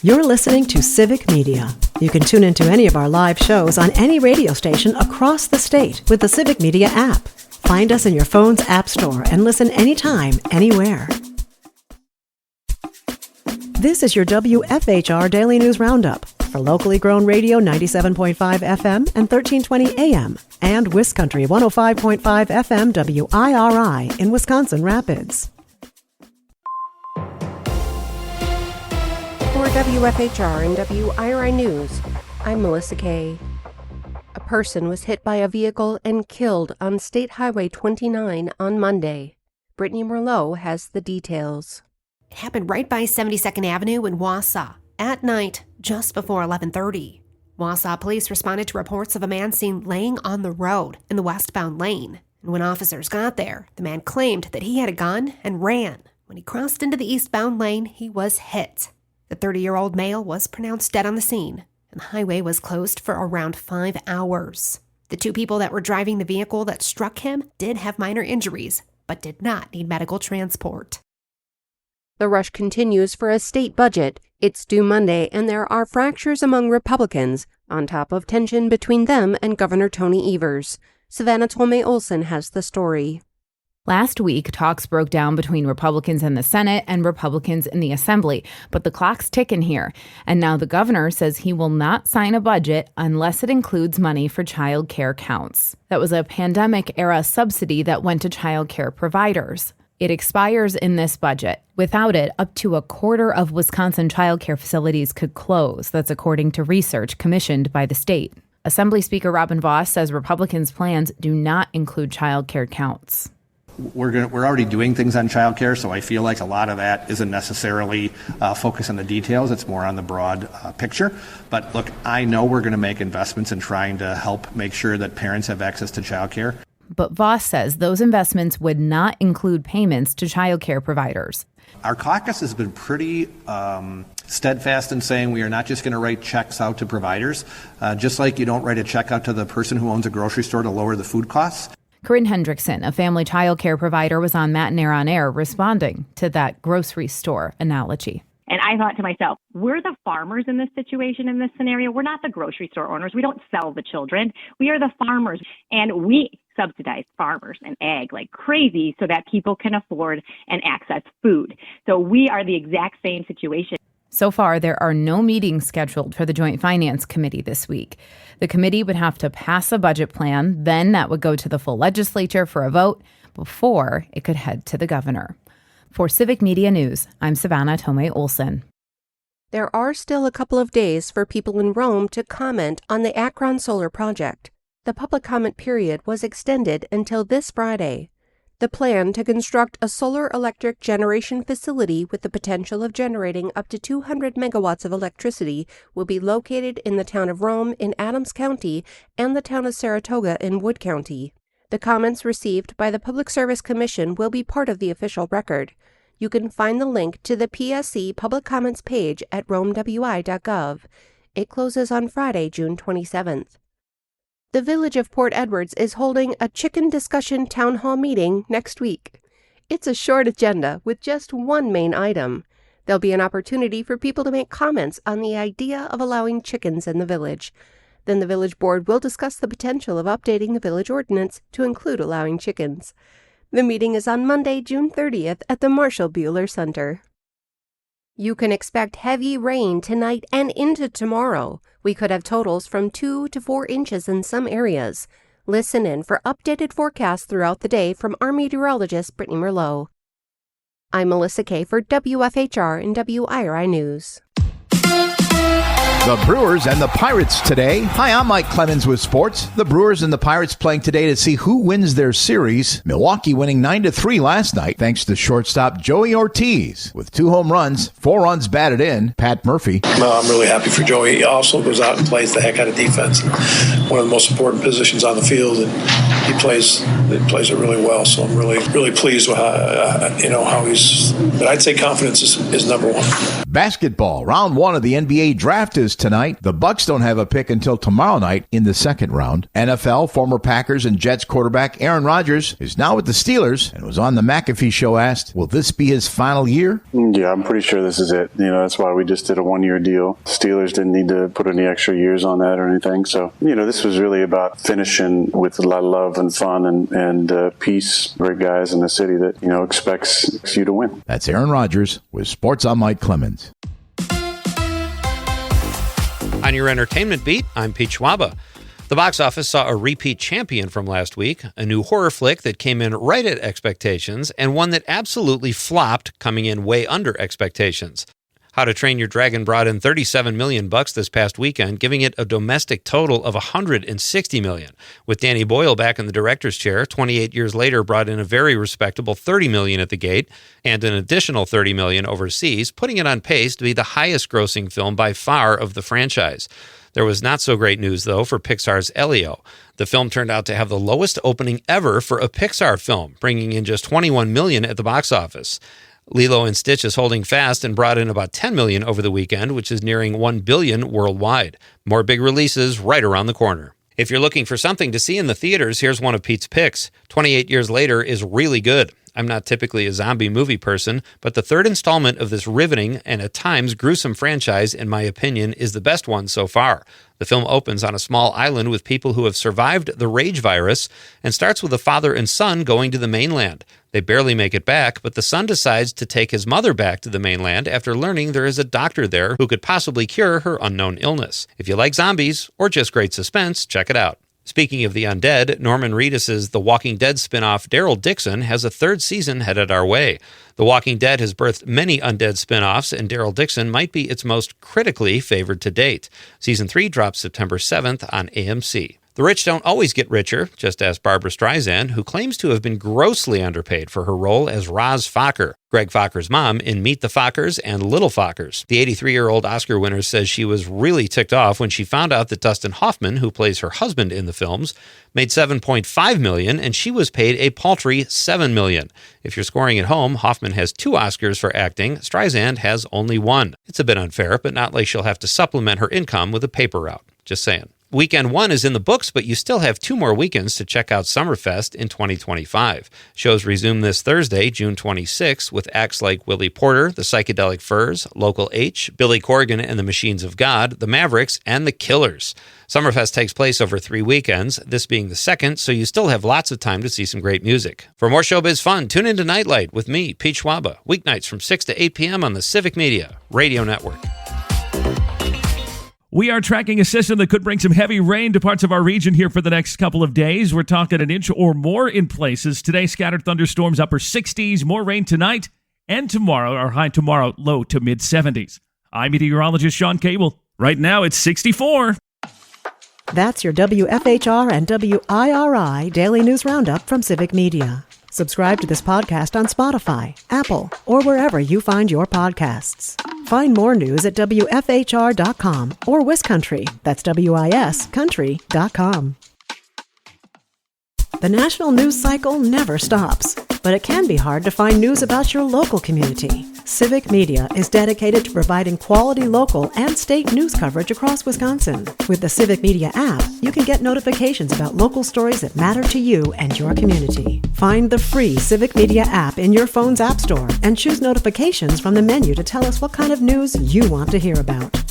You're listening to Civic Media. You can tune into any of our live shows on any radio station across the state with the Civic Media app. Find us in your phone's app store and listen anytime, anywhere. This is your WFHR Daily News Roundup for locally grown radio 97.5 FM and 1320 AM and WisCountry 105.5 FM WIRI in Wisconsin Rapids. For WFHR and WIRI News, I'm Melissa Kay. A person was hit by a vehicle and killed on State Highway 29 on Monday. Brittany Merlot has the details. It happened right by 72nd Avenue in Wausau at night, just before 11:30. Wausau police responded to reports of a man seen laying on the road in the westbound lane. And when officers got there, the man claimed that he had a gun and ran. When he crossed into the eastbound lane, he was hit. The 30-year-old male was pronounced dead on the scene, and the highway was closed for around 5 hours. The two people that were driving the vehicle that struck him did have minor injuries, but did not need medical transport. The rush continues for a state budget. It's due Monday, and there are fractures among Republicans, on top of tension between them and Governor Tony Evers. Savannah Tolmay-Olson has the story. Last week, talks broke down between Republicans in the Senate and Republicans in the Assembly, but the clock's ticking here. And now the governor says he will not sign a budget unless it includes money for child care counts. That was a pandemic-era subsidy that went to child care providers. It expires in this budget. Without it, up to a quarter of Wisconsin child care facilities could close. That's according to research commissioned by the state. Assembly Speaker Robin Vos says Republicans' plans do not include child care counts. We're already doing things on childcare, so I feel like a lot of that isn't necessarily focused on the details. It's more on the broad picture. But look, I know we're going to make investments in trying to help make sure that parents have access to childcare. But Vos says those investments would not include payments to childcare providers. Our caucus has been pretty steadfast in saying we are not just going to write checks out to providers, just like you don't write a check out to the person who owns a grocery store to lower the food costs. Corinne Hendrickson, a family child care provider, was on Matt and Air on Air responding to that grocery store analogy. And I thought to myself, we're the farmers in this situation, in this scenario. We're not the grocery store owners. We don't sell the children. We are the farmers. And we subsidize farmers and ag like crazy so that people can afford and access food. So we are the exact same situation. So far, there are no meetings scheduled for the Joint Finance Committee this week. The committee would have to pass a budget plan, then that would go to the full legislature for a vote before it could head to the governor. For Civic Media News, I'm Savannah Tolmay-Olson. There are still a couple of days for people in Rome to comment on the Akron solar project. The public comment period was extended until this Friday. The plan to construct a solar electric generation facility with the potential of generating up to 200 megawatts of electricity will be located in the town of Rome in Adams County and the town of Saratoga in Wood County. The comments received by the Public Service Commission will be part of the official record. You can find the link to the PSC Public Comments page at romewi.gov. It closes on Friday, June 27th. The Village of Port Edwards is holding a chicken discussion town hall meeting next week. It's a short agenda with just one main item. There'll be an opportunity for people to make comments on the idea of allowing chickens in the village. Then the village board will discuss the potential of updating the village ordinance to include allowing chickens. The meeting is on Monday, June 30th at the Marshall Buehler Center. You can expect heavy rain tonight and into tomorrow. We could have totals from 2 to 4 inches in some areas. Listen in for updated forecasts throughout the day from our meteorologist, Brittany Merlot. I'm Melissa Kay for WFHR and WIRI News. The Brewers and the Pirates today. Hi, I'm Mike Clemens with sports. The Brewers and the Pirates playing today to see who wins their series. Milwaukee winning 9-3 last night thanks to shortstop Joey Ortiz with 2 home runs, 4 runs batted in. Pat Murphy. No, I'm really happy for Joey. He also goes out and plays the heck out of defense. One of the most important positions on the field, and he plays it really well. So I'm really pleased with how he's. But I'd say confidence is number one. Basketball. Round 1 of the NBA draft is tonight. The Bucks don't have a pick until tomorrow night in the second round. NFL, former Packers and Jets quarterback Aaron Rodgers is now with the Steelers and was on the McAfee show asked, will this be his final year? Yeah, I'm pretty sure this is it. That's why we just did a one-year deal. Steelers didn't need to put any extra years on that or anything. So, this was really about finishing with a lot of love and fun and peace. Great guys in the city that, expects you to win. That's Aaron Rodgers with Sports. I'm Mike Clemens. On your entertainment beat, I'm Pete Schwaba. The box office saw a repeat champion from last week, a new horror flick that came in right at expectations, and one that absolutely flopped, coming in way under expectations. How to Train Your Dragon brought in $37 million this past weekend, giving it a domestic total of $160 million. With Danny Boyle back in the director's chair, 28 years later brought in a very respectable $30 million at the gate and an additional $30 million overseas, putting it on pace to be the highest-grossing film by far of the franchise. There was not so great news, though, for Pixar's Elio. The film turned out to have the lowest opening ever for a Pixar film, bringing in just $21 million at the box office. Lilo & Stitch is holding fast and brought in about $10 million over the weekend, which is nearing $1 billion worldwide. More big releases right around the corner. If you're looking for something to see in the theaters, here's one of Pete's picks. 28 Years Later is really good. I'm not typically a zombie movie person, but the third installment of this riveting and at times gruesome franchise, in my opinion, is the best one so far. The film opens on a small island with people who have survived the rage virus and starts with a father and son going to the mainland. They barely make it back, but the son decides to take his mother back to the mainland after learning there is a doctor there who could possibly cure her unknown illness. If you like zombies or just great suspense, check it out. Speaking of the undead, Norman Reedus' The Walking Dead spinoff Daryl Dixon has a third season headed our way. The Walking Dead has birthed many undead spinoffs, and Daryl Dixon might be its most critically favored to date. Season 3 drops September 7th on AMC. The rich don't always get richer, just ask Barbra Streisand, who claims to have been grossly underpaid for her role as Roz Fokker, Greg Fokker's mom in Meet the Fockers and Little Fockers. The 83-year-old Oscar winner says she was really ticked off when she found out that Dustin Hoffman, who plays her husband in the films, made $7.5 million, and she was paid a paltry $7 million. If you're scoring at home, Hoffman has 2 Oscars for acting. Streisand has only 1. It's a bit unfair, but not like she'll have to supplement her income with a paper route. Just saying. Weekend 1 is in the books, but you still have 2 more weekends to check out Summerfest in 2025. Shows resume this Thursday, June 26, with acts like Willie Porter, the Psychedelic Furs, Local H, Billy Corgan and the Machines of God, the Mavericks, and the Killers. Summerfest takes place over 3 weekends, this being the second, so you still have lots of time to see some great music. For more showbiz fun, tune into Nightlight with me, Pete Schwaba, weeknights from 6 to 8 p.m. on the Civic Media Radio Network. We are tracking a system that could bring some heavy rain to parts of our region here for the next couple of days. We're talking an inch or more in places. Today, scattered thunderstorms, upper 60s, more rain tonight and tomorrow. Our high tomorrow, low to mid 70s. I'm meteorologist Sean Cable. Right now, it's 64. That's your WFHR and WIRI Daily News Roundup from Civic Media. Subscribe to this podcast on Spotify, Apple, or wherever you find your podcasts. Find more news at WFHR.com or WisCountry, that's WIS Country.com. The national news cycle never stops, but it can be hard to find news about your local community. Civic Media is dedicated to providing quality local and state news coverage across Wisconsin. With the Civic Media app, you can get notifications about local stories that matter to you and your community. Find the free Civic Media app in your phone's app store and choose notifications from the menu to tell us what kind of news you want to hear about.